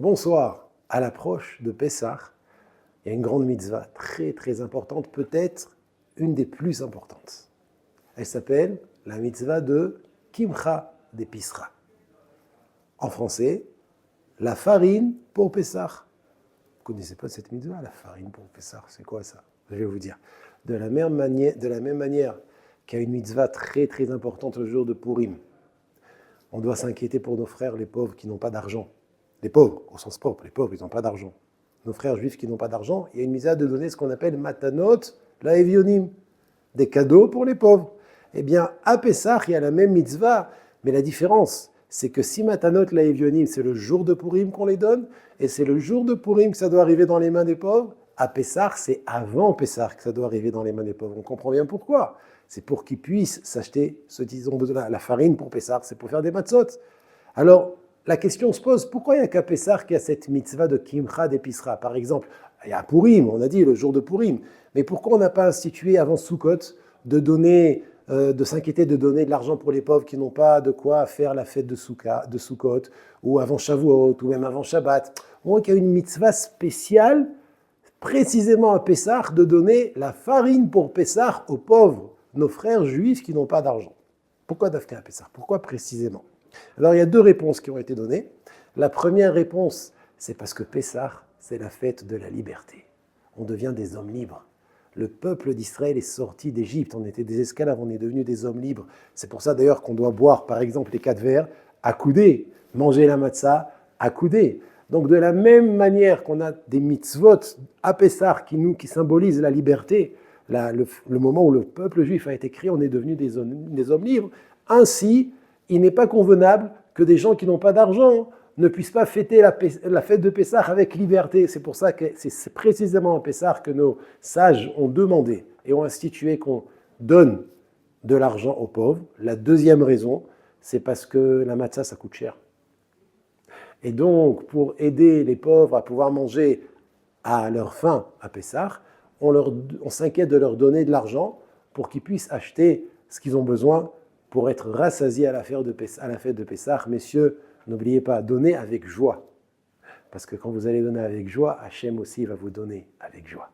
Bonsoir. À l'approche de Pessah, il y a une grande mitzvah très très importante, peut-être une des plus importantes. Elle s'appelle la mitzvah de Kimcha d'Episra. En français, la farine pour Pessah. Vous ne connaissez pas cette mitzvah, la farine pour Pessah, c'est quoi ça? Je vais vous dire. De la même manière qu'il y a une mitzvah très très importante le jour de Purim, on doit s'inquiéter pour nos frères, les pauvres qui n'ont pas d'argent. Les pauvres, au sens propre, les pauvres, ils n'ont pas d'argent. Nos frères juifs qui n'ont pas d'argent, il y a une mitzvah de donner ce qu'on appelle matanot laevionim, des cadeaux pour les pauvres. Eh bien, à Pessah, il y a la même mitzvah, mais la différence, c'est que si matanot laevionim, c'est le jour de Purim qu'on les donne, et c'est le jour de Purim que ça doit arriver dans les mains des pauvres, à Pessah, c'est avant Pessah que ça doit arriver dans les mains des pauvres. On comprend bien pourquoi. C'est pour qu'ils puissent s'acheter, ceux qui ont besoin de la farine pour Pessah, c'est pour faire des matzot. Alors, la question se pose, pourquoi il n'y a qu'à Pessah qu'il y a cette mitzvah de Kimcha d'Episra? Par exemple, il y a Purim, on a dit le jour de Purim, mais pourquoi on n'a pas institué avant Sukkot de donner, de s'inquiéter de donner de l'argent pour les pauvres qui n'ont pas de quoi faire la fête de Sukkot, ou avant Shavuot, ou même avant Shabbat? On voit qu'il y a une mitzvah spéciale, précisément à Pessah, de donner la farine pour Pessah aux pauvres, nos frères juifs qui n'ont pas d'argent. Pourquoi Dafka à Pessah? Pourquoi précisément? Alors, il y a deux réponses qui ont été données. La première réponse, c'est parce que Pessah, c'est la fête de la liberté. On devient des hommes libres. Le peuple d'Israël est sorti d'Égypte. On était des esclaves, on est devenus des hommes libres. C'est pour ça d'ailleurs qu'on doit boire, par exemple, les 4 verres accoudés, manger la matzah accoudés. Donc, de la même manière qu'on a des mitzvot à Pessah qui symbolisent la liberté, le moment où le peuple juif a été créé, on est devenus des hommes libres. Ainsi, il n'est pas convenable que des gens qui n'ont pas d'argent ne puissent pas fêter la fête de Pessah avec liberté. C'est pour ça que c'est précisément à Pessah que nos sages ont demandé et ont institué qu'on donne de l'argent aux pauvres. La deuxième raison, c'est parce que la matzah, ça coûte cher. Et donc, pour aider les pauvres à pouvoir manger à leur faim à Pessah, on s'inquiète de leur donner de l'argent pour qu'ils puissent acheter ce qu'ils ont besoin pour être rassasiés à la fête de Pessah. Messieurs, n'oubliez pas, donnez avec joie. Parce que quand vous allez donner avec joie, Hachem aussi va vous donner avec joie.